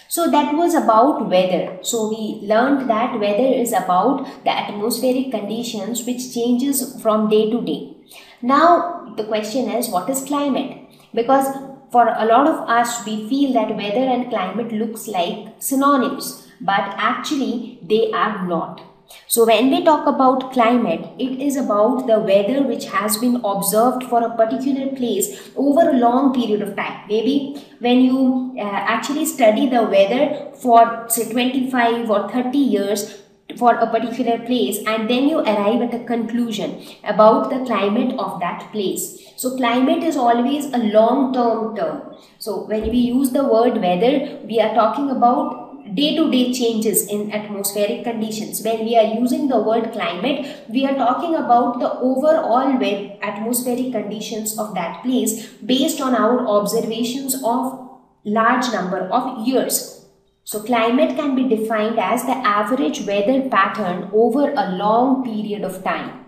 So that was about weather. So we learned that weather is about the atmospheric conditions which changes from day to day. Now the question is, what is climate? Because for a lot of us, we feel that weather and climate looks like synonyms, but actually they are not. So when we talk about climate, it is about the weather which has been observed for a particular place over a long period of time. Maybe when you actually study the weather for say 25 or 30 years for a particular place, and then you arrive at a conclusion about the climate of that place. So climate is always a long-term term. So when we use the word weather, we are talking about day-to-day changes in atmospheric conditions. When we are using the word climate, we are talking about the overall atmospheric conditions of that place based on our observations of large number of years. So climate can be defined as the average weather pattern over a long period of time.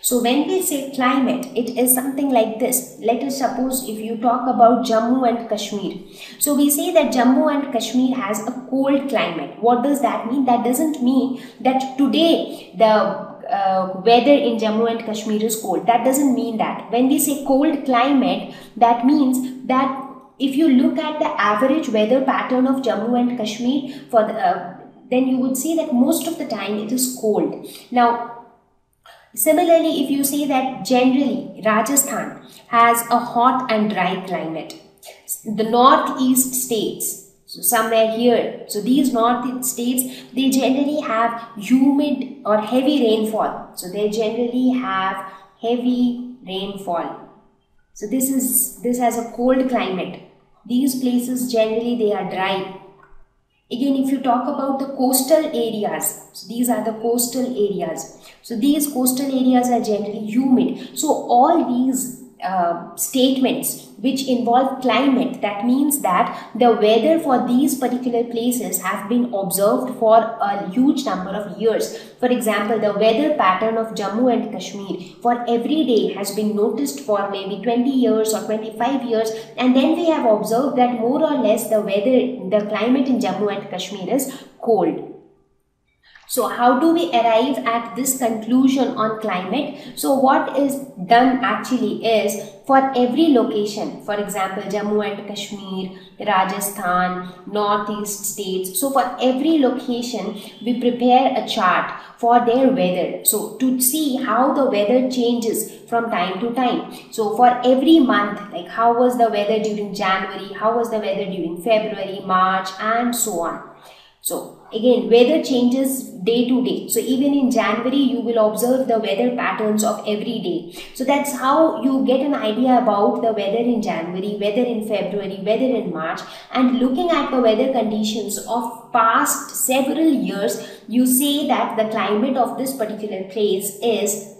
So when we say climate, it is something like this. Let us suppose if you talk about Jammu and Kashmir. So we say that Jammu and Kashmir has a cold climate. What does that mean? That doesn't mean that today the weather in Jammu and Kashmir is cold. That doesn't mean that. When we say cold climate, that means that if you look at the average weather pattern of Jammu and Kashmir, then you would see that most of the time it is cold. Now, similarly, if you say that generally Rajasthan has a hot and dry climate, the northeast states, so somewhere here, so these northeast states, they generally have humid or heavy rainfall. So they generally have heavy rainfall. So this has a cold climate. These places generally they are dry. Again, if you talk about the coastal areas, so these are the coastal areas. So these coastal areas are generally humid. So all these statements which involve climate, that means that the weather for these particular places have been observed for a huge number of years. For example, the weather pattern of Jammu and Kashmir for every day has been noticed for maybe 20 years or 25 years, and then we have observed that more or less the climate in Jammu and Kashmir is cold. So how do we arrive at this conclusion on climate? So what is done actually is, for every location, for example, Jammu and Kashmir, Rajasthan, northeast states, so for every location, we prepare a chart for their weather. So to see how the weather changes from time to time. So for every month, like how was the weather during January, how was the weather during February, March, and so on. So again, weather changes day to day. So even in January, you will observe the weather patterns of every day. So that's how you get an idea about the weather in January, weather in February, weather in March. And looking at the weather conditions of past several years, you say that the climate of this particular place is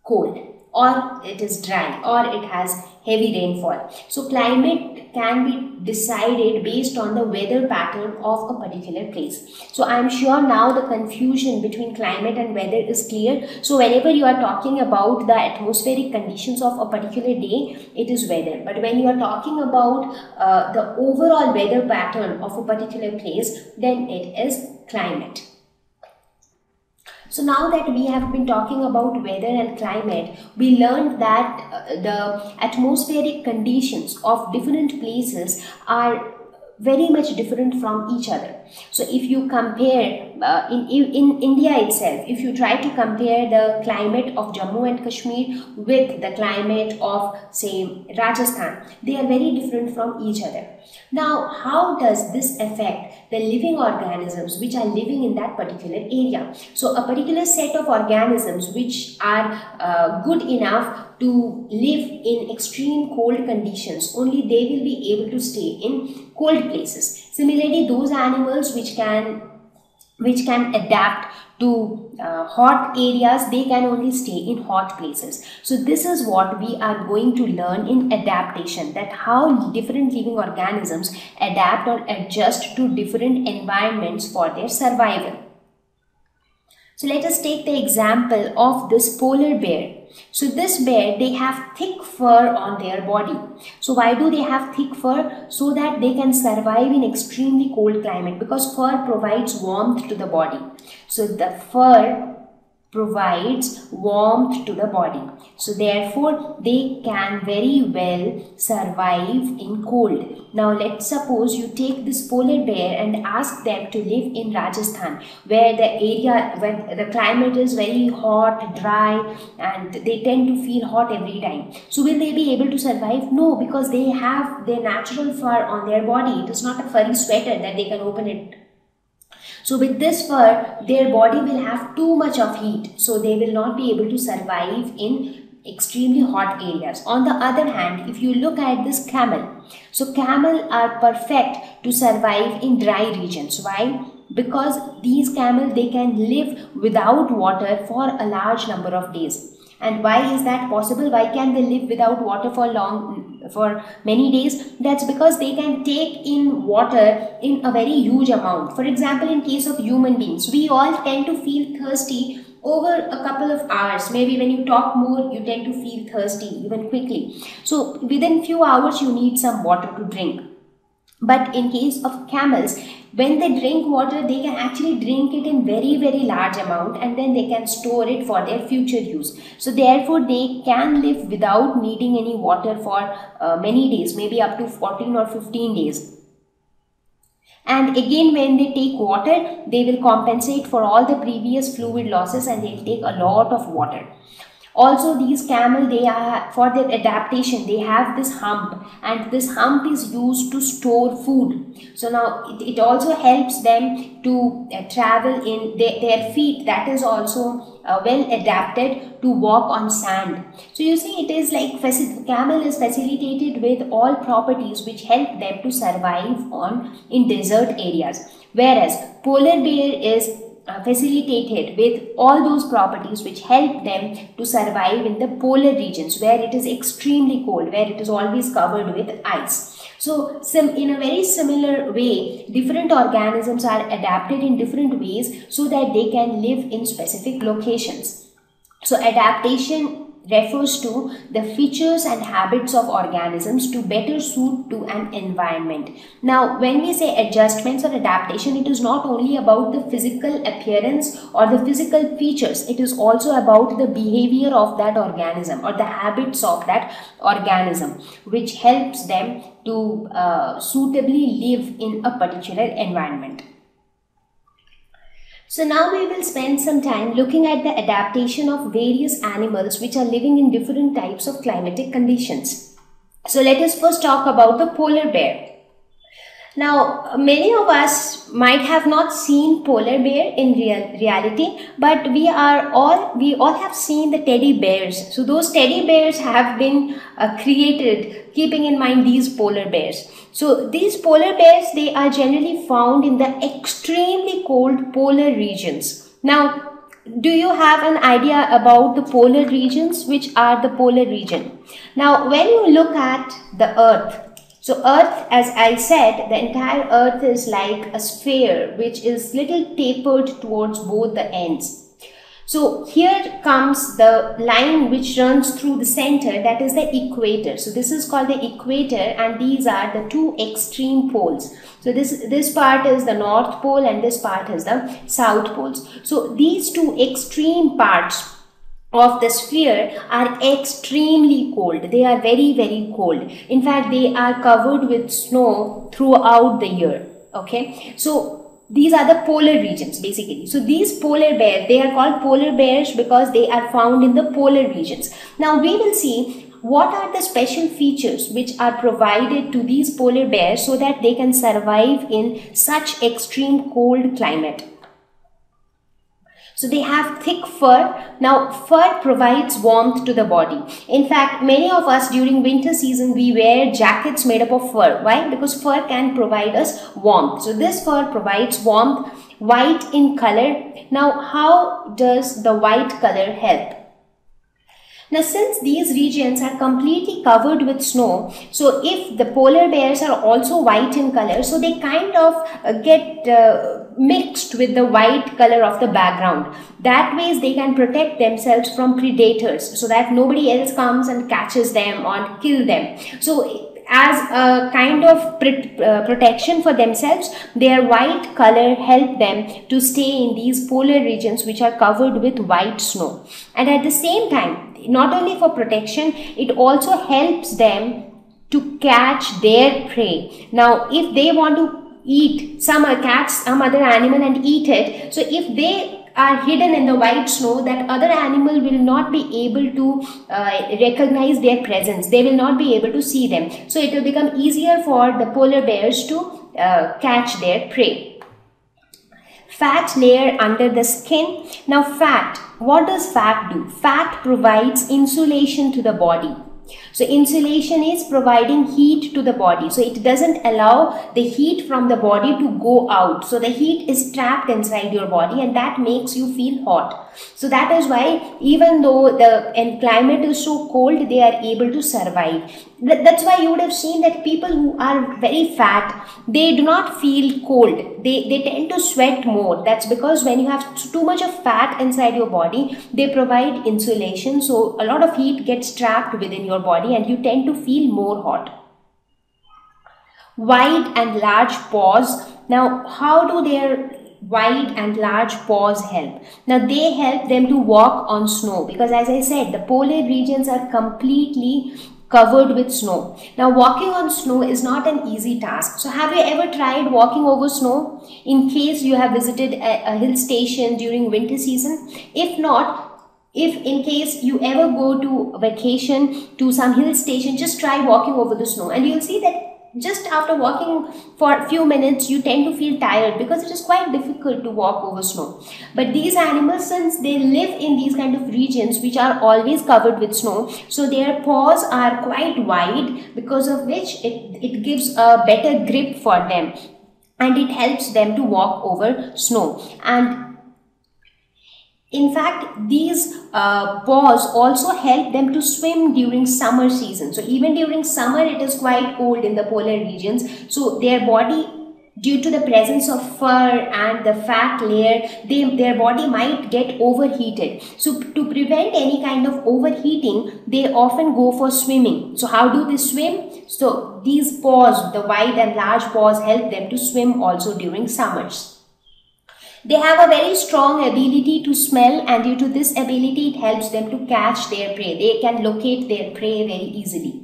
cold, or it is dry, or it has heavy rainfall. So climate can be decided based on the weather pattern of a particular place. So I am sure now the confusion between climate and weather is clear. So whenever you are talking about the atmospheric conditions of a particular day, it is weather. But when you are talking about the overall weather pattern of a particular place, then it is climate. So now that we have been talking about weather and climate, we learned that the atmospheric conditions of different places are very much different from each other. So if you compare in India itself, if you try to compare the climate of Jammu and Kashmir with the climate of say Rajasthan, they are very different from each other. Now, how does this affect the living organisms which are living in that particular area? So a particular set of organisms which are good enough to live in extreme cold conditions, only they will be able to stay in cold places. Similarly, those animals which can adapt to hot areas, they can only stay in hot places. So this is what we are going to learn in adaptation, that how different living organisms adapt or adjust to different environments for their survival. So let us take the example of this polar bear. So this bear, they have thick fur on their body. So why do they have thick fur? So that they can survive in extremely cold climate, because fur provides warmth to the body. So the fur provides warmth to the body. So therefore they can very well survive in cold. Now let's suppose you take this polar bear and ask them to live in Rajasthan, where the climate is very hot, dry, and they tend to feel hot every time. So will they be able to survive? No, because they have their natural fur on their body. It is not a furry sweater that they can open it. So with this fur, their body will have too much of heat, so they will not be able to survive in extremely hot areas. On the other hand, if you look at this camel, so camel are perfect to survive in dry regions. Why? Because these camel, they can live without water for a large number of days. And why is that possible? Why can they live without water for many days? That's because they can take in water in a very huge amount. For example, in case of human beings, we all tend to feel thirsty over a couple of hours. Maybe when you talk more, you tend to feel thirsty even quickly. So within few hours, you need some water to drink. But in case of camels, when they drink water, they can actually drink it in very, very large amount, and then they can store it for their future use. So therefore, they can live without needing any water for many days, maybe up to 14 or 15 days. And again, when they take water, they will compensate for all the previous fluid losses, and they will take a lot of water. Also, these camel, they are, for their adaptation, they have this hump, and this hump is used to store food. So now it also helps them to travel in their feet. That is also well adapted to walk on sand. So you see, it is like camel is facilitated with all properties which help them to survive in desert areas, whereas polar bear is facilitated with all those properties which help them to survive in the polar regions, where it is extremely cold, where it is always covered with ice. So in a very similar way, different organisms are adapted in different ways so that they can live in specific locations. So adaptation refers to the features and habits of organisms to better suit to an environment. Now, when we say adjustments or adaptation, it is not only about the physical appearance or the physical features, it is also about the behavior of that organism or the habits of that organism, which helps them to suitably live in a particular environment. So now we will spend some time looking at the adaptation of various animals which are living in different types of climatic conditions. So let us first talk about the polar bear. Now, many of us might have not seen polar bear in reality, but we all have seen the teddy bears. So those teddy bears have been created keeping in mind these polar bears. So these polar bears, they are generally found in the extremely cold polar regions. Now, do you have an idea about the polar regions? Which are the polar region? Now, when you look at the Earth, so Earth, as I said, the entire Earth is like a sphere which is little tapered towards both the ends. So here comes the line which runs through the center, that is the equator. So this is called the equator, and these are the two extreme poles. So this part is the North Pole and this part is the South Poles. So these two extreme parts of the sphere are extremely cold. They are very, very cold. In fact, they are covered with snow throughout the year. Okay, so these are the polar regions basically. So these polar bears, they are called polar bears because they are found in the polar regions. Now we will see what are the special features which are provided to these polar bears so that they can survive in such extreme cold climate. So they have thick fur. Now fur provides warmth to the body. In fact, many of us during winter season, we wear jackets made up of fur. Why? Because fur can provide us warmth. So this fur provides warmth, white in color. Now how does the white color help? Now, since these regions are completely covered with snow, so if the polar bears are also white in color, so they kind of mixed with the white color of the background. That way they can protect themselves from predators, so that nobody else comes and catches them or kill them. So as a kind of protection for themselves, their white color help them to stay in these polar regions which are covered with white snow. And at the same time, not only for protection, it also helps them to catch their prey. Now if they want to eat catch some other animal and eat it, so if they are hidden in the white snow, that other animal will not be able to recognize their presence. They will not be able to see them. So it will become easier for the polar bears to catch their prey. Fat layer under the skin. Now fat, what does fat do? Fat provides insulation to the body. So insulation is providing heat to the body. So it doesn't allow the heat from the body to go out. So the heat is trapped inside your body, and that makes you feel hot. So that is why even though the climate is so cold, they are able to survive. That's why you would have seen that people who are very fat, they do not feel cold. They tend to sweat more. That's because when you have too much of fat inside your body, they provide insulation. So a lot of heat gets trapped within your body and you tend to feel more hot. Wide and large paws. Now, how do their wide and large paws help? Now, they help them to walk on snow, because as I said, the polar regions are completely covered with snow. Now, walking on snow is not an easy task. So have you ever tried walking over snow in case you have visited a hill station during winter season? If not, if in case you ever go to vacation to some hill station, just try walking over the snow, and you'll see that just after walking for a few minutes, you tend to feel tired, because it is quite difficult to walk over snow. But these animals, since they live in these kind of regions which are always covered with snow, so their paws are quite wide, because of which it gives a better grip for them, and it helps them to walk over snow. And in fact, these paws also help them to swim during summer season. So even during summer, it is quite cold in the polar regions. So their body, due to the presence of fur and the fat layer, their body might get overheated. So to prevent any kind of overheating, they often go for swimming. So how do they swim? So these paws, the wide and large paws, help them to swim also during summers. They have a very strong ability to smell, and due to this ability, it helps them to catch their prey. They can locate their prey very easily.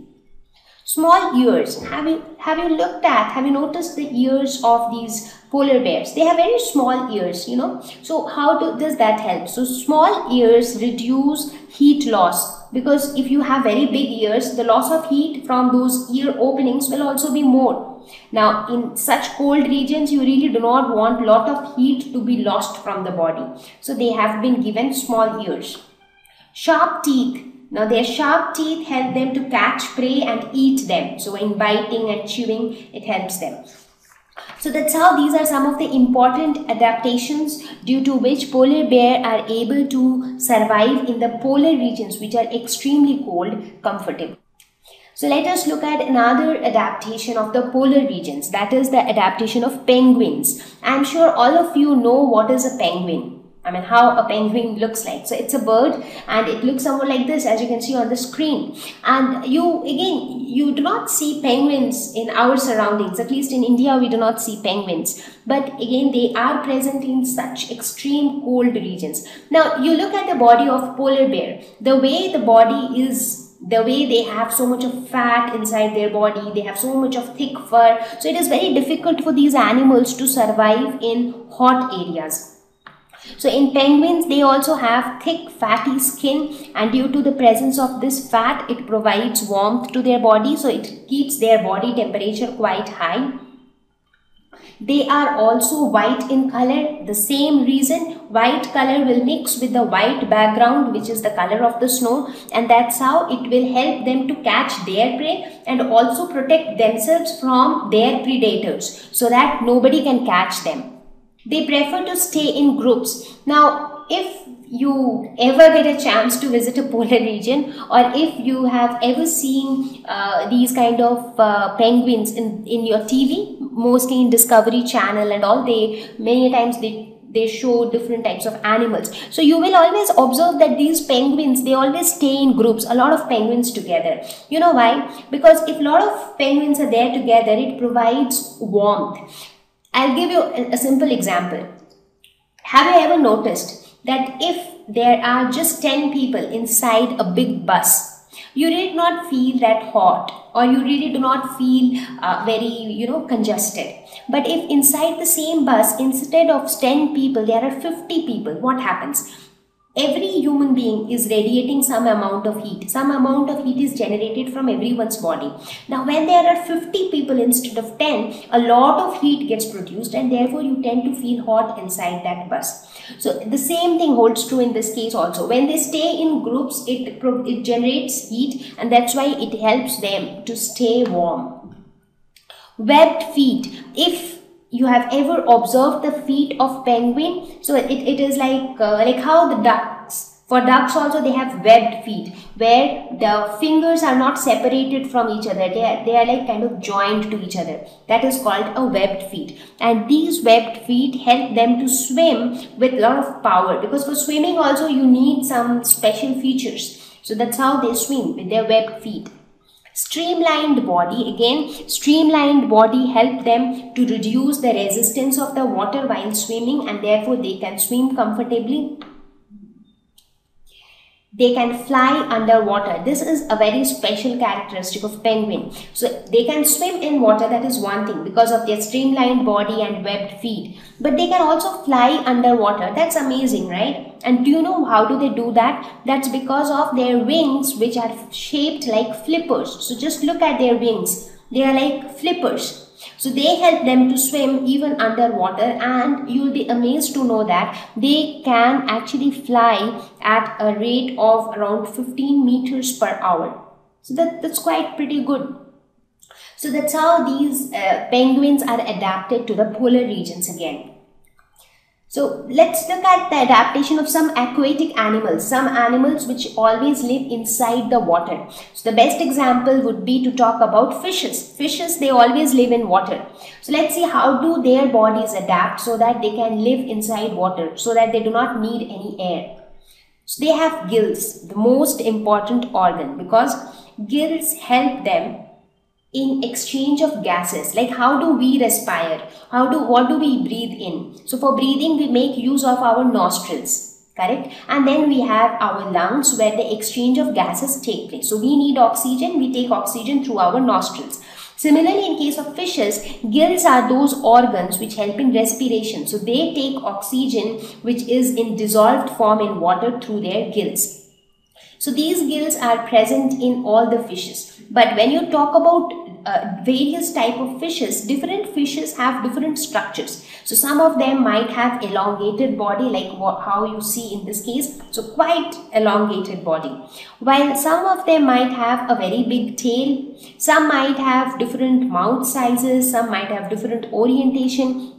Small ears. Have you noticed the ears of these polar bears? They have very small ears, you know. So how does that help? So small ears reduce heat loss, because if you have very big ears, the loss of heat from those ear openings will also be more. Now, in such cold regions, you really do not want a lot of heat to be lost from the body. So they have been given small ears. Sharp teeth. Now, their sharp teeth help them to catch prey and eat them. So in biting and chewing, it helps them. So that's how these are some of the important adaptations due to which polar bear are able to survive in the polar regions, which are extremely cold, comfortably. So let us look at another adaptation of the polar regions, that is the adaptation of penguins. I am sure all of you know what is a penguin. I mean, how a penguin looks like. So it's a bird, and it looks somewhat like this, as you can see on the screen. And you do not see penguins in our surroundings. At least in India, we do not see penguins. But again, they are present in such extreme cold regions. Now, you look at the body of polar bear. The way the body is, the way they have so much of fat inside their body, they have so much of thick fur. So it is very difficult for these animals to survive in hot areas. So in penguins, they also have thick fatty skin, and due to the presence of this fat, it provides warmth to their body. So it keeps their body temperature quite high. They are also white in color. The same reason, white color will mix with the white background, which is the color of the snow, and that's how it will help them to catch their prey and also protect themselves from their predators, so that nobody can catch them. They prefer to stay in groups. Now, if you ever get a chance to visit a polar region, or if you have ever seen these kind of penguins in your TV, mostly in Discovery Channel and all, many times they show different types of animals. So you will always observe that these penguins, they always stay in groups, a lot of penguins together. You know why? Because if a lot of penguins are there together, it provides warmth. I'll give you a simple example. Have you ever noticed that if there are just 10 people inside a big bus, you really do not feel that hot, or you really do not feel very congested. But if inside the same bus, instead of 10 people, there are 50 people, what happens? Every human being is radiating some amount of heat. Some amount of heat is generated from everyone's body. Now, when there are 50 people instead of 10, a lot of heat gets produced, and therefore you tend to feel hot inside that bus. So the same thing holds true in this case also. When they stay in groups, it generates heat, and that's why it helps them to stay warm. Webbed feet. If you have ever observed the feet of penguin, so it is like how the ducks, for ducks also they have webbed feet, where the fingers are not separated from each other, they are like kind of joined to each other. That is called a webbed feet, and these webbed feet help them to swim with a lot of power, because for swimming also you need some special features. So that's how they swim, with their webbed feet. Streamlined body. Again, streamlined body help them to reduce the resistance of the water while swimming, and therefore they can swim comfortably. They can fly underwater. This is a very special characteristic of penguin. So they can swim in water, that is one thing, because of their streamlined body and webbed feet. But they can also fly underwater. That's amazing, right? And do you know how do they do that? That's because of their wings, which are shaped like flippers. So just look at their wings. They are like flippers. So they help them to swim even underwater, and you'll be amazed to know that they can actually fly at a rate of around 15 meters per hour. So that's quite pretty good. So that's how these penguins are adapted to the polar regions again. So let's look at the adaptation of some aquatic animals, some animals which always live inside the water. So the best example would be to talk about fishes. Fishes, they always live in water. So let's see how do their bodies adapt so that they can live inside water, so that they do not need any air. So they have gills, the most important organ, because gills help them in exchange of gases. Like how do we respire? What do we breathe in? So for breathing, we make use of our nostrils, correct? And then we have our lungs, where the exchange of gases take place. So we need oxygen, we take oxygen through our nostrils. Similarly, in case of fishes, gills are those organs which help in respiration. So they take oxygen which is in dissolved form in water through their gills. So these gills are present in all the fishes. But when you talk about various type of fishes, different fishes have different structures. So some of them might have elongated body, like how you see in this case. So quite elongated body. While some of them might have a very big tail, some might have different mouth sizes, some might have different orientation.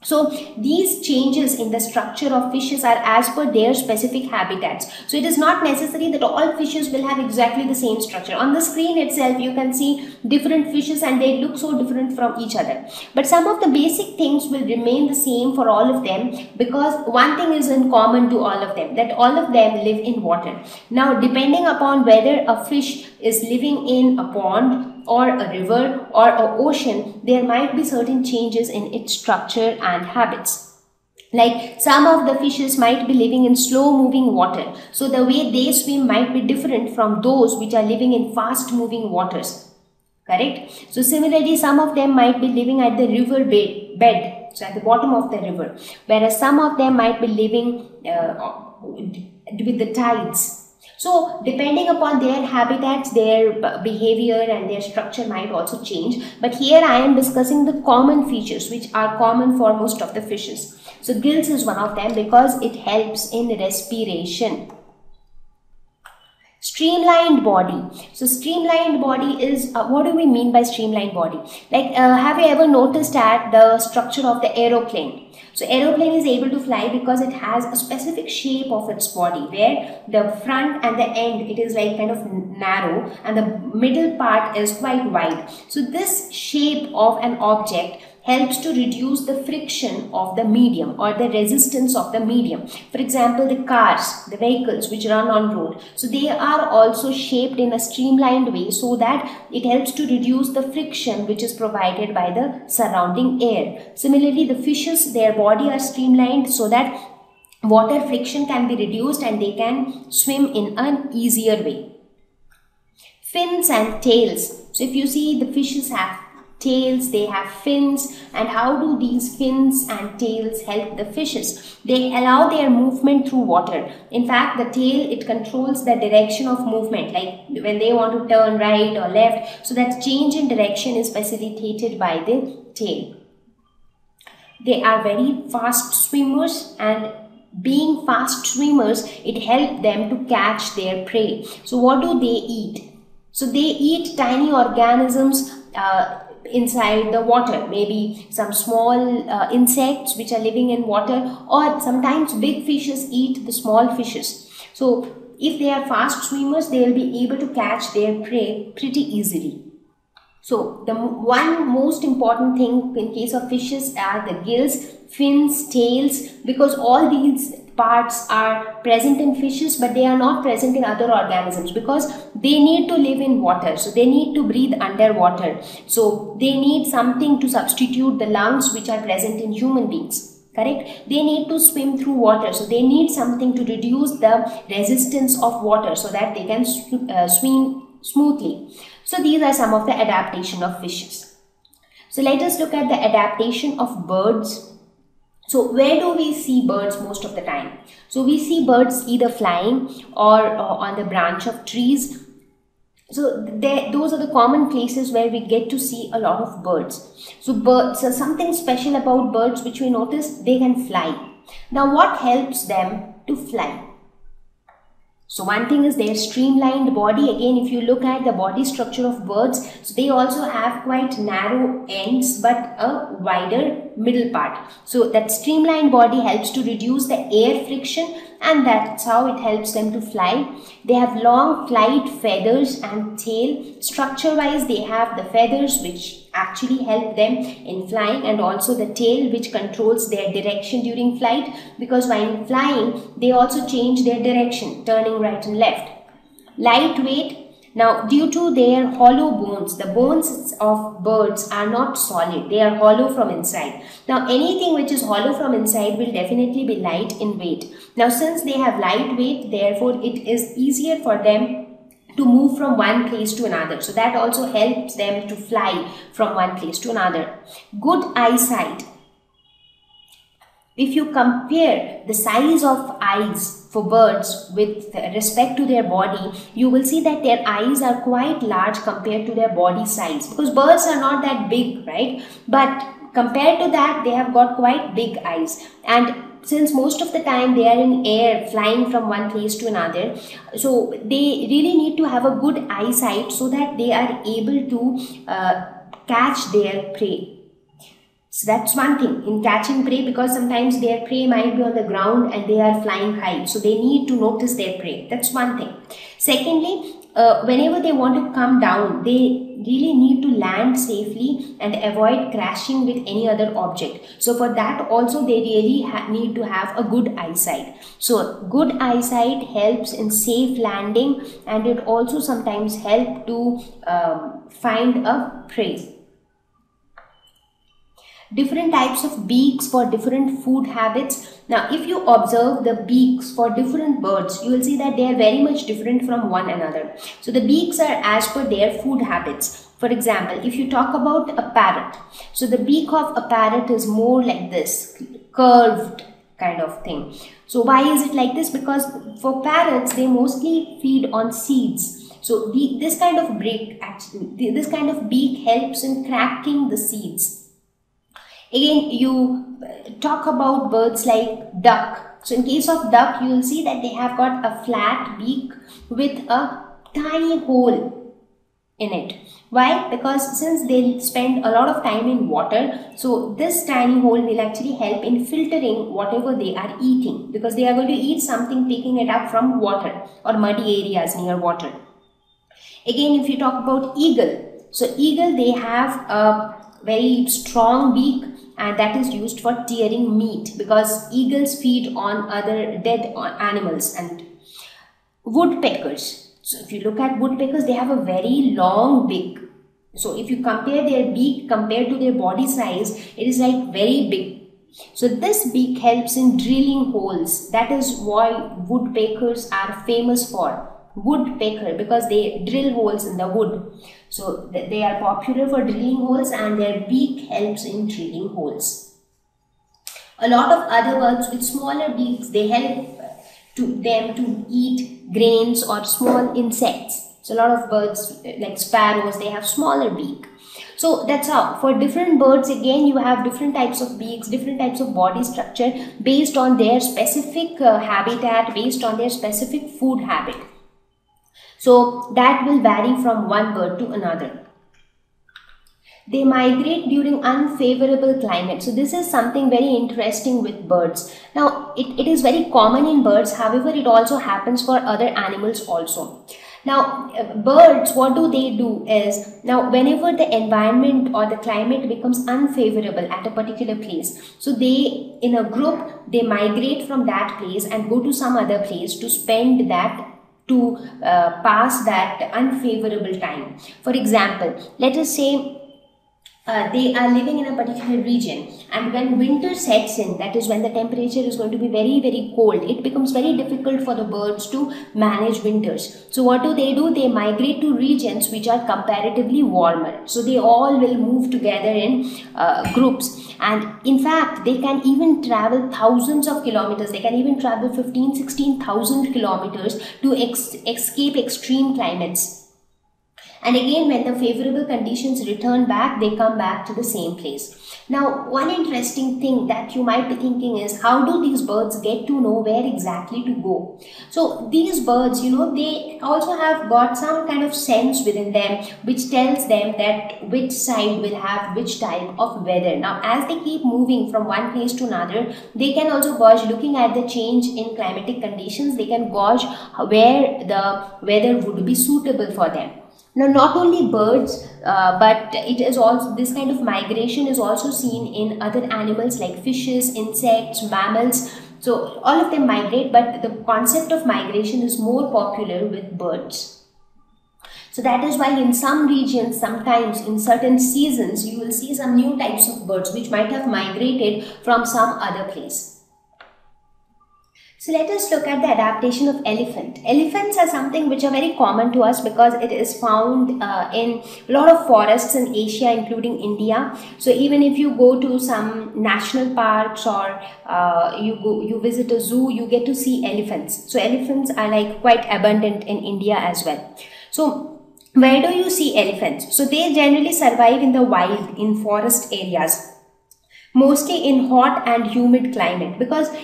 So these changes in the structure of fishes are as per their specific habitats. So it is not necessary that all fishes will have exactly the same structure. On the screen itself, you can see different fishes and they look so different from each other. But some of the basic things will remain the same for all of them, because one thing is in common to all of them, that all of them live in water. Now, depending upon whether a fish is living in a pond or a river or an ocean, there might be certain changes in its structure and habits. Like some of the fishes might be living in slow moving water, so the way they swim might be different from those which are living in fast moving waters, correct? So similarly, some of them might be living at the river bed, so at the bottom of the river, whereas some of them might be living with the tides. So depending upon their habitats, their behavior and their structure might also change. But here I am discussing the common features which are common for most of the fishes. So gills is one of them because it helps in respiration. Streamlined body. So streamlined body is, what do we mean by streamlined body? Like have you ever noticed at the structure of the aeroplane? So aeroplane is able to fly because it has a specific shape of its body, where the front and the end, it is like kind of narrow and the middle part is quite wide. So this shape of an object helps to reduce the friction of the medium or the resistance of the medium. For example, the cars, the vehicles which run on road, so they are also shaped in a streamlined way so that it helps to reduce the friction which is provided by the surrounding air. Similarly, the fishes, their body are streamlined so that water friction can be reduced and they can swim in an easier way. Fins and tails. So if you see, the fishes have tails, they have fins, and how do these fins and tails help the fishes? They allow their movement through water. In fact, the tail, it controls the direction of movement, like when they want to turn right or left, so that change in direction is facilitated by the tail. They are very fast swimmers, and being fast swimmers, it helps them to catch their prey. So what do they eat? So they eat tiny organisms inside the water, maybe some small insects which are living in water, or sometimes big fishes eat the small fishes. So if they are fast swimmers, they will be able to catch their prey pretty easily. So the one most important thing in case of fishes are the gills, fins, tails, because all these parts are present in fishes but they are not present in other organisms because they need to live in water. So they need to breathe underwater. So they need something to substitute the lungs which are present in human beings. Correct? They need to swim through water. So they need something to reduce the resistance of water so that they can swim smoothly. So these are some of the adaptation of fishes. So let us look at the adaptation of birds. So where do we see birds most of the time? So we see birds either flying or on the branch of trees. So those are the common places where we get to see a lot of birds. So birds, so something special about birds which we notice, they can fly. Now what helps them to fly? So one thing is their streamlined body. Again, if you look at the body structure of birds, so they also have quite narrow ends but a wider middle part. So that streamlined body helps to reduce the air friction, and that's how it helps them to fly. They have long flight feathers and tail. Structure wise, they have the feathers which actually help them in flying, and also the tail which controls their direction during flight, because while flying they also change their direction, turning right and left. Lightweight. Now due to their hollow bones, the bones of birds are not solid, they are hollow from inside. Now anything which is hollow from inside will definitely be light in weight. Now since they have light weight, therefore it is easier for them to move from one place to another. So that also helps them to fly from one place to another. Good eyesight. If you compare the size of eyes for birds with respect to their body, you will see that their eyes are quite large compared to their body size, because birds are not that big, right? But compared to that, they have got quite big eyes. And since most of the time they are in air, flying from one place to another, so they really need to have a good eyesight so that they are able to catch their prey. So that's one thing in catching prey, because sometimes their prey might be on the ground and they are flying high. So they need to notice their prey. That's one thing. Secondly, whenever they want to come down, they really need to land safely and avoid crashing with any other object. So for that also they really need to have a good eyesight. So good eyesight helps in safe landing, and it also sometimes helps to find a prey. Different types of beaks for different food habits. Now if you observe the beaks for different birds, you will see that they are very much different from one another. So the beaks are as per their food habits. For example, if you talk about a parrot, so the beak of a parrot is more like this, curved kind of thing. So why is it like this? Because for parrots, they mostly feed on seeds. So this kind of beak helps in cracking the seeds. Again, you talk about birds like duck. So in case of duck, you will see that they have got a flat beak with a tiny hole in it. Why? Because since they spend a lot of time in water, so this tiny hole will actually help in filtering whatever they are eating, because they are going to eat something picking it up from water or muddy areas near water. Again, if you talk about eagle, so eagle, they have a very strong beak, and that is used for tearing meat, because eagles feed on other dead animals. And woodpeckers, so if you look at woodpeckers, they have a very long beak. So if you compare their beak compared to their body size, it is like very big. So this beak helps in drilling holes. That is why woodpeckers are famous for. Woodpecker, because they drill holes in the wood. So they are popular for drilling holes, and their beak helps in drilling holes. A lot of other birds with smaller beaks, they help them to eat grains or small insects. So a lot of birds like sparrows, they have smaller beak. So that's how for different birds, again, you have different types of beaks, different types of body structure based on their specific habitat, based on their specific food habit. So that will vary from one bird to another. They migrate during unfavorable climate. So this is something very interesting with birds. Now it is very common in birds, however it also happens for other animals also. Now birds, what do they do is, now whenever the environment or the climate becomes unfavorable at a particular place, so they, in a group, they migrate from that place and go to some other place to spend that, to pass that unfavorable time. For example, let us say they are living in a particular region, and when winter sets in, that is when the temperature is going to be very, very cold, it becomes very difficult for the birds to manage winters. So what do? They migrate to regions which are comparatively warmer. So they all will move together in groups, and in fact they can even travel thousands of kilometers. They can even travel 15,000-16,000 kilometers to escape extreme climates. And again, when the favorable conditions return back, they come back to the same place. Now, one interesting thing that you might be thinking is, how do these birds get to know where exactly to go? So these birds, they also have got some kind of sense within them which tells them that which side will have which type of weather. Now, as they keep moving from one place to another, they can also gauge, looking at the change in climatic conditions, they can gauge where the weather would be suitable for them. Now, not only birds, but it is also, this kind of migration is also seen in other animals like fishes, insects, mammals. So all of them migrate, but the concept of migration is more popular with birds. So that is why in some regions, sometimes in certain seasons, you will see some new types of birds which might have migrated from some other place. So let us look at the adaptation of elephant. Elephants are something which are very common to us because it is found in a lot of forests in Asia, including India. So even if you go to some national parks or you visit a zoo, you get to see elephants. So elephants are like quite abundant in India as well. So where do you see elephants? So they generally survive in the wild, in forest areas, mostly in hot and humid climate, because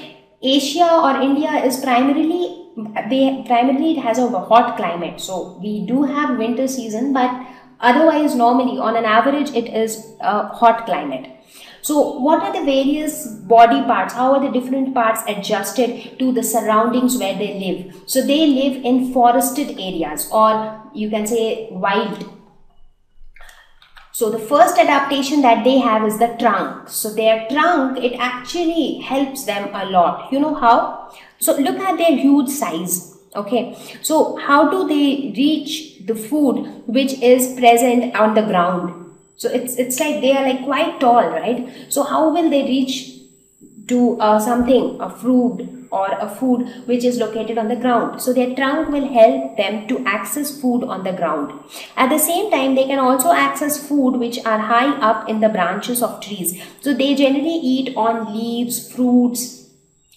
Asia or India is primarily it has a hot climate. So we do have winter season, but otherwise normally on an average it is a hot climate. So what are the various body parts? How are the different parts adjusted to the surroundings where they live? So they live in forested areas, or you can say wild. So the first adaptation that they have is the trunk. So their trunk, it actually helps them a lot. You know how? So look at their huge size. Okay. So how do they reach the food which is present on the ground? So it's like they are like quite tall, right? So how will they reach to a fruit or a food which is located on the ground? So their trunk will help them to access food on the ground. At the same time, they can also access food which are high up in the branches of trees. So they generally eat on leaves, fruits,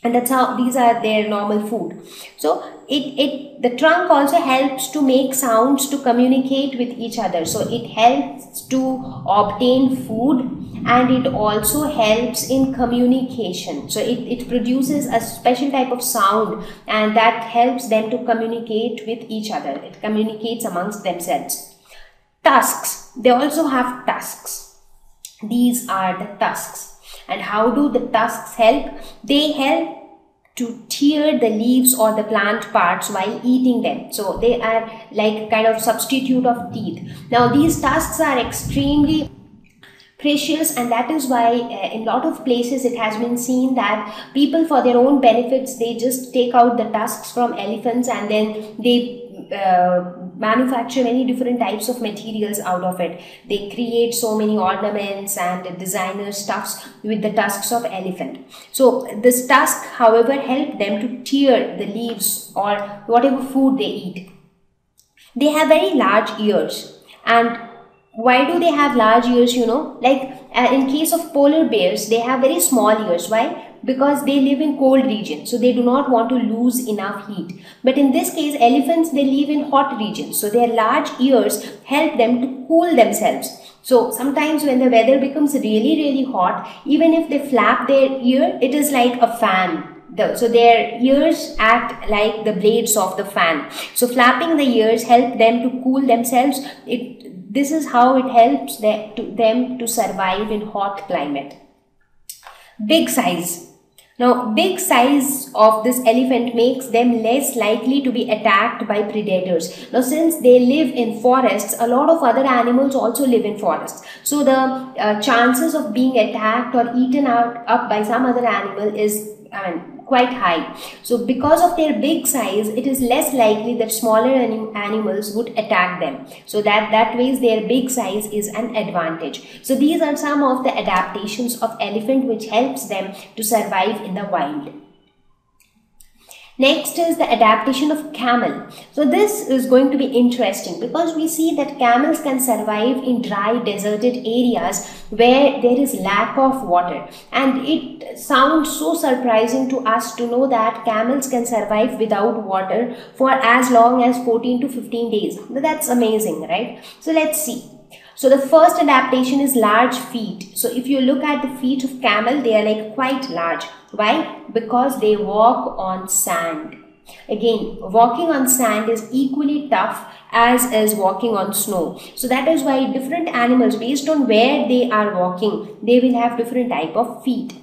and that's how these are their normal food. So the trunk also helps to make sounds to communicate with each other. So it helps to obtain food, and it also helps in communication. So it produces a special type of sound, and that helps them to communicate with each other. It communicates amongst themselves. Tusks. They also have tusks. These are the tusks. And how do the tusks help? They help to tear the leaves or the plant parts while eating them. So they are like kind of substitute of teeth. Now these tusks are extremely precious, and that is why in a lot of places it has been seen that people, for their own benefits, they just take out the tusks from elephants and then they manufacture many different types of materials out of it. They create so many ornaments and designer stuffs with the tusks of elephant. So this tusk, however, help them to tear the leaves or whatever food they eat. They have very large ears. And why do they have large ears? Like in case of polar bears, they have very small ears. Why? Because they live in cold regions, so they do not want to lose enough heat. But in this case, elephants, they live in hot regions, so their large ears help them to cool themselves. So sometimes when the weather becomes really, really hot, even if they flap their ear, it is like a fan. So their ears act like the blades of the fan. So flapping the ears help them to cool themselves. This is how it helps them to survive in hot climate. Big size. Now, big size of this elephant makes them less likely to be attacked by predators. Now, since they live in forests, a lot of other animals also live in forests. So the chances of being attacked or eaten up by some other animal is, quite high. So because of their big size, it is less likely that smaller animals would attack them. So that way their big size is an advantage. So these are some of the adaptations of elephant which helps them to survive in the wild. Next is the adaptation of camel. So this is going to be interesting because we see that camels can survive in dry, deserted areas where there is lack of water. And it sounds so surprising to us to know that camels can survive without water for as long as 14 to 15 days. That's amazing, right? So let's see. So the first adaptation is large feet. So if you look at the feet of camel, they are like quite large. Why? Because they walk on sand. Again, walking on sand is equally tough as is walking on snow. So that is why different animals, based on where they are walking, they will have different type of feet.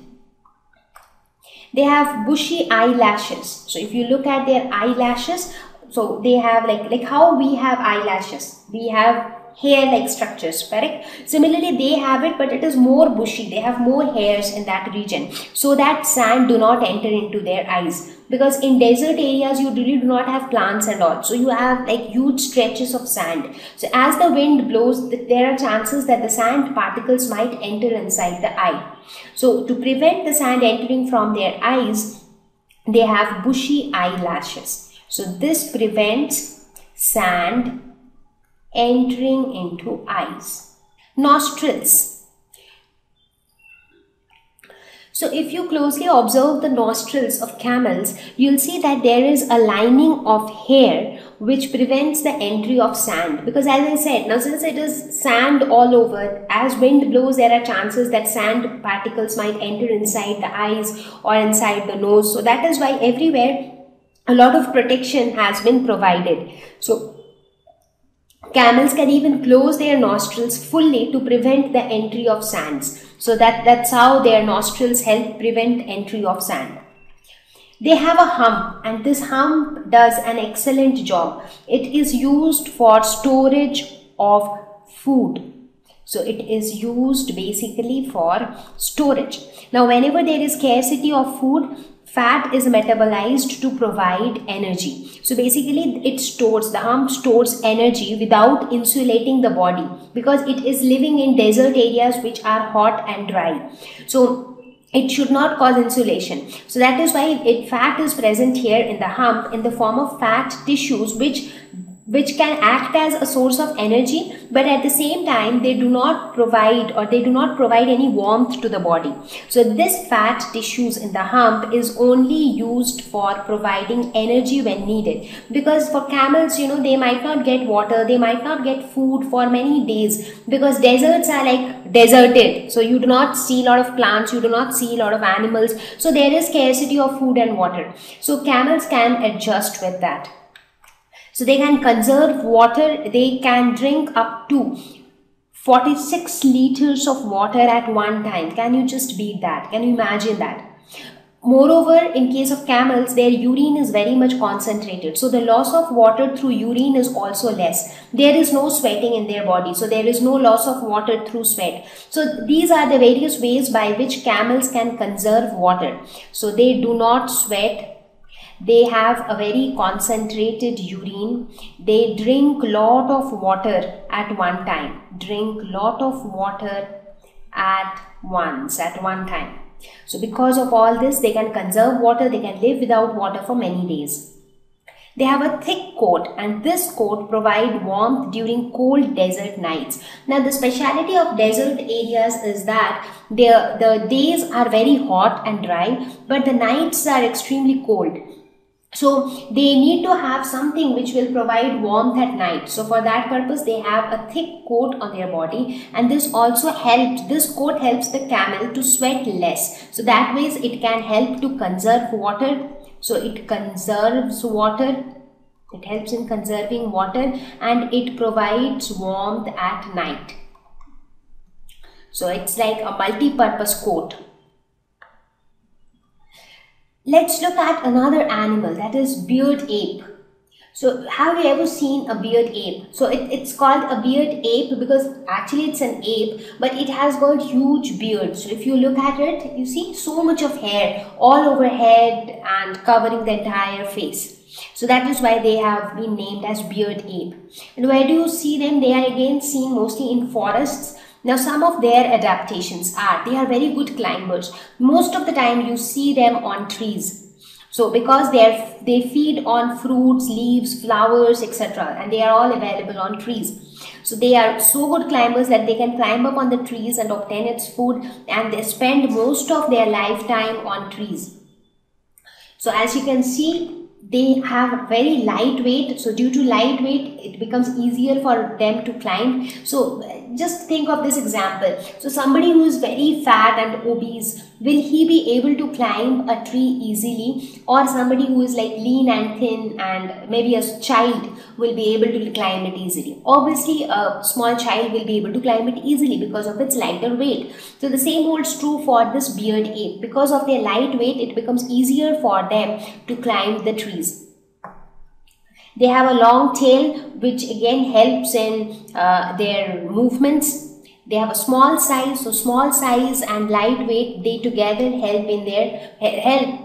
They have bushy eyelashes. So if you look at their eyelashes, so they have like how we have eyelashes. We have hair-like structures, correct? Similarly, they have it, but it is more bushy. They have more hairs in that region, so that sand do not enter into their eyes. Because in desert areas, you really do not have plants and all. So you have like huge stretches of sand. So as the wind blows, there are chances that the sand particles might enter inside the eye. So to prevent the sand entering from their eyes, they have bushy eyelashes. So this prevents sand entering into eyes. Nostrils. So if you closely observe the nostrils of camels, you'll see that there is a lining of hair which prevents the entry of sand. Because as I said, now since it is sand all over, as wind blows, there are chances that sand particles might enter inside the eyes or inside the nose. So that is why everywhere a lot of protection has been provided. So camels can even close their nostrils fully to prevent the entry of sands. So that's how their nostrils help prevent entry of sand. They have a hump, and this hump does an excellent job. It is used for storage of food. So it is used basically for storage. Now whenever there is scarcity of food, fat is metabolized to provide energy. So basically the hump stores energy without insulating the body, because it is living in desert areas which are hot and dry. So it should not cause insulation. So that is why fat is present here in the hump in the form of fat tissues which can act as a source of energy, but at the same time they do not provide any warmth to the body. So this fat tissues in the hump is only used for providing energy when needed, because for camels, they might not get water, they might not get food for many days, because deserts are like deserted. So you do not see a lot of plants, you do not see a lot of animals, so there is scarcity of food and water. So camels can adjust with that. So they can conserve water. They can drink up to 46 liters of water at one time. Can you just beat that? Can you imagine that? Moreover, in case of camels, their urine is very much concentrated. So the loss of water through urine is also less. There is no sweating in their body. So there is no loss of water through sweat. So these are the various ways by which camels can conserve water. So they do not sweat. They have a very concentrated urine. They drink lot of water at one time. Drink lot of water at one time. So because of all this, they can conserve water, they can live without water for many days. They have a thick coat, and this coat provides warmth during cold desert nights. Now the speciality of desert areas is that the days are very hot and dry, but the nights are extremely cold. So they need to have something which will provide warmth at night. So for that purpose, they have a thick coat on their body, and this also helps, this coat helps the camel to sweat less. So that ways it can help to conserve water. So it conserves water, it helps in conserving water, and it provides warmth at night. So it's like a multi-purpose coat. Let's look at another animal, that is beard ape. So have you ever seen a beard ape? So it's called a beard ape because actually it's an ape, but it has got huge beard. So if you look at it, you see so much of hair all over head and covering the entire face. So that is why they have been named as beard ape. And where do you see them? They are again seen mostly in forests. Now some of their adaptations are, they are very good climbers. Most of the time you see them on trees. So because they feed on fruits, leaves, flowers, etc. and they are all available on trees. So they are so good climbers that they can climb up on the trees and obtain its food, and they spend most of their lifetime on trees. So as you can see, they have very lightweight. So due to lightweight, it becomes easier for them to climb. So just think of this example. So somebody who is very fat and obese, will he be able to climb a tree easily? Or somebody who is like lean and thin and maybe a child will be able to climb it easily? Obviously a small child will be able to climb it easily because of its lighter weight. So the same holds true for this beard ape. Because of their light weight, it becomes easier for them to climb the trees. They have a long tail, which again helps in their movements. They have a small size, so small size and lightweight, they together help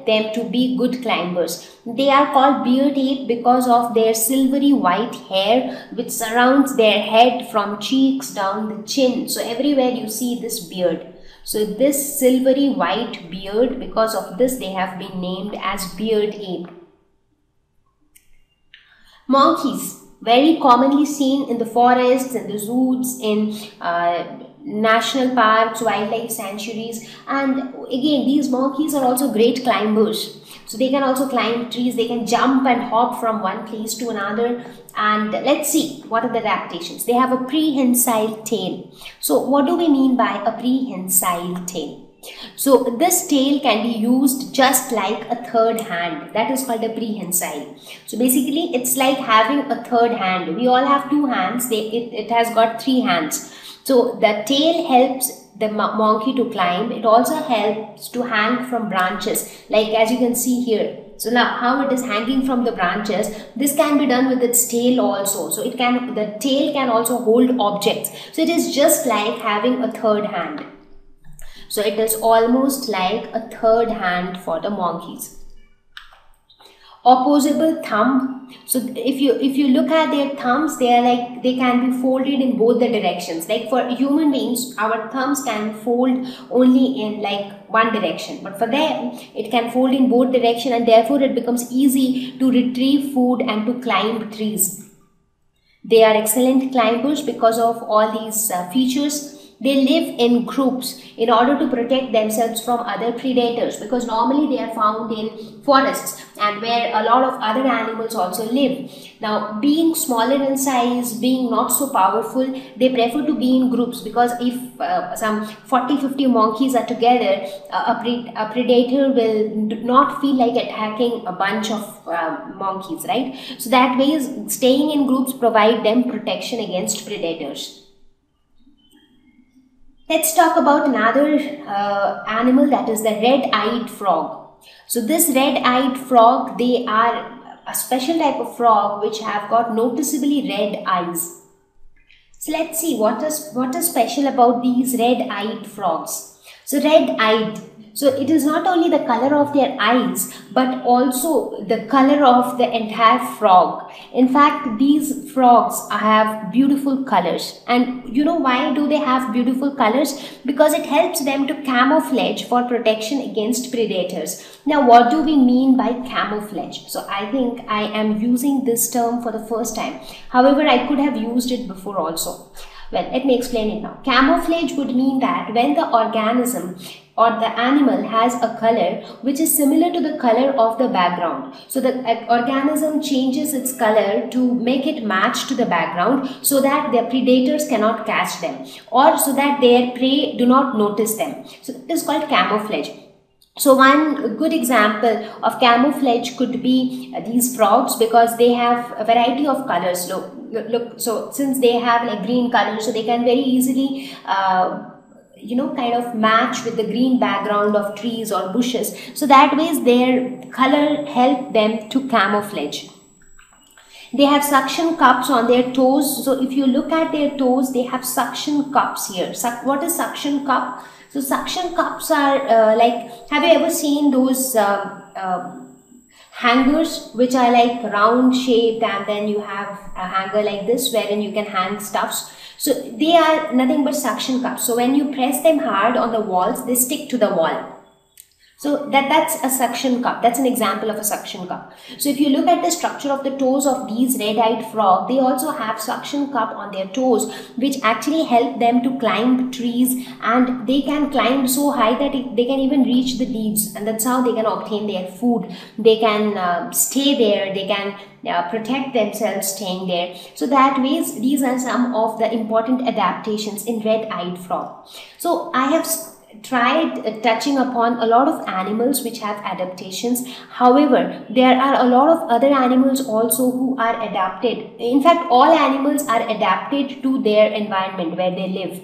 them to be good climbers. They are called beard ape because of their silvery white hair which surrounds their head from cheeks down the chin. So everywhere you see this beard. So this silvery white beard, because of this they have been named as beard ape. Monkeys, very commonly seen in the forests, in the zoos, in national parks, wildlife sanctuaries, and again these monkeys are also great climbers. So they can also climb trees, they can jump and hop from one place to another. And let's see what are the adaptations. They have a prehensile tail. So what do we mean by a prehensile tail? So this tail can be used just like a third hand. That is called a prehensile. So basically it's like having a third hand. We all have two hands. It has got three hands. So the tail helps the monkey to climb. It also helps to hang from branches, like as you can see here. So now how it is hanging from the branches, this can be done with its tail also. So the tail can also hold objects. So it is just like having a third hand. So it is almost like a third hand for the monkeys. Opposable thumb. So if you look at their thumbs, they can be folded in both the directions. Like for human beings, our thumbs can fold only in like one direction, but for them it can fold in both directions, and therefore it becomes easy to retrieve food and to climb trees. They are excellent climbers because of all these features. They live in groups in order to protect themselves from other predators, because normally they are found in forests and where a lot of other animals also live. Now, being smaller in size, being not so powerful, they prefer to be in groups, because if some 40-50 monkeys are together, a predator will not feel like attacking a bunch of monkeys, right? So that way, staying in groups provide them protection against predators. Let's talk about another animal, that is the red-eyed frog. So this red-eyed frog, they are a special type of frog which have got noticeably red eyes. So let's see what is special about these red-eyed frogs. So red-eyed, so it is not only the color of their eyes but also the color of the entire frog. In fact, these frogs have beautiful colors. And you know why do they have beautiful colors? Because it helps them to camouflage for protection against predators. Now, what do we mean by camouflage? So I think I am using this term for the first time. However, I could have used it before also. Well, let me explain it now. Camouflage would mean that when the organism or the animal has a color which is similar to the color of the background. So the organism changes its color to make it match to the background so that their predators cannot catch them, or so that their prey do not notice them. So it is called camouflage. So one good example of camouflage could be these frogs, because they have a variety of colors. Look, so since they have like green color, so they can very easily kind of match with the green background of trees or bushes. So that way their color help them to camouflage. They have suction cups on their toes. So if you look at their toes, they have suction cups here. What is suction cup? So suction cups are like, have you ever seen those hangers which are like round shaped, and then you have a hanger like this wherein you can hang stuffs? So they are nothing but suction cups. So when you press them hard on the walls, they stick to the wall. So that's a suction cup. That's an example of a suction cup. So if you look at the structure of the toes of these red-eyed frog, they also have suction cup on their toes, which actually help them to climb trees, and they can climb so high that they can even reach the leaves, and that's how they can obtain their food. They can stay there. They can protect themselves staying there. So that ways, these are some of the important adaptations in red-eyed frog. So I have tried touching upon a lot of animals which have adaptations. However, there are a lot of other animals also who are adapted. In fact, all animals are adapted to their environment where they live.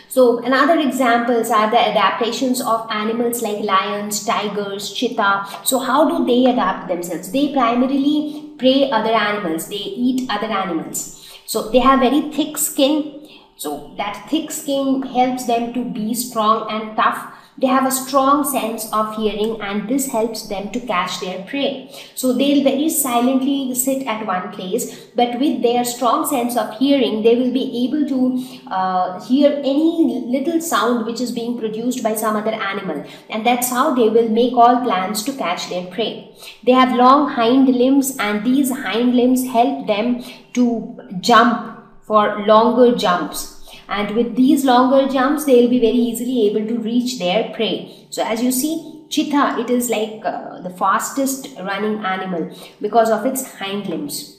So another examples are the adaptations of animals like lions, tigers, cheetah. So how do they adapt themselves? They primarily prey other animals. They eat other animals. So they have very thick skin. So that thick skin helps them to be strong and tough. They have a strong sense of hearing, and this helps them to catch their prey. So they'll very silently sit at one place, but with their strong sense of hearing, they will be able to hear any little sound which is being produced by some other animal, and that's how they will make all plans to catch their prey. They have long hind limbs, and these hind limbs help them to jump for longer jumps, and with these longer jumps they will be very easily able to reach their prey. So as you see, cheetah, it is like the fastest running animal because of its hind limbs.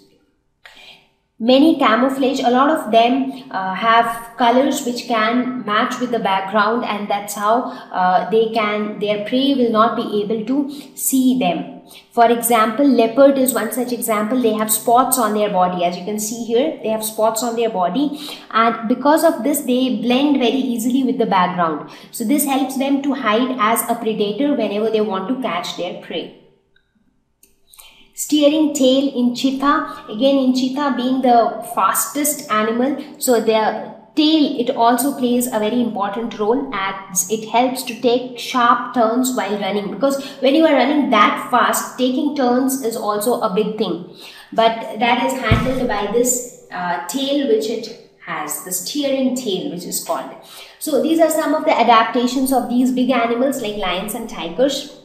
Many camouflage, a lot of them have colors which can match with the background, and that's how their prey will not be able to see them. For example, leopard is one such example. They have spots on their body. As you can see here, they have spots on their body, and because of this they blend very easily with the background. So this helps them to hide as a predator whenever they want to catch their prey. Steering tail in cheetah, again in cheetah being the fastest animal, so their tail, it also plays a very important role, as it helps to take sharp turns while running, because when you are running that fast, taking turns is also a big thing, but that is handled by this tail which it has, the steering tail which is called. So these are some of the adaptations of these big animals like lions and tigers.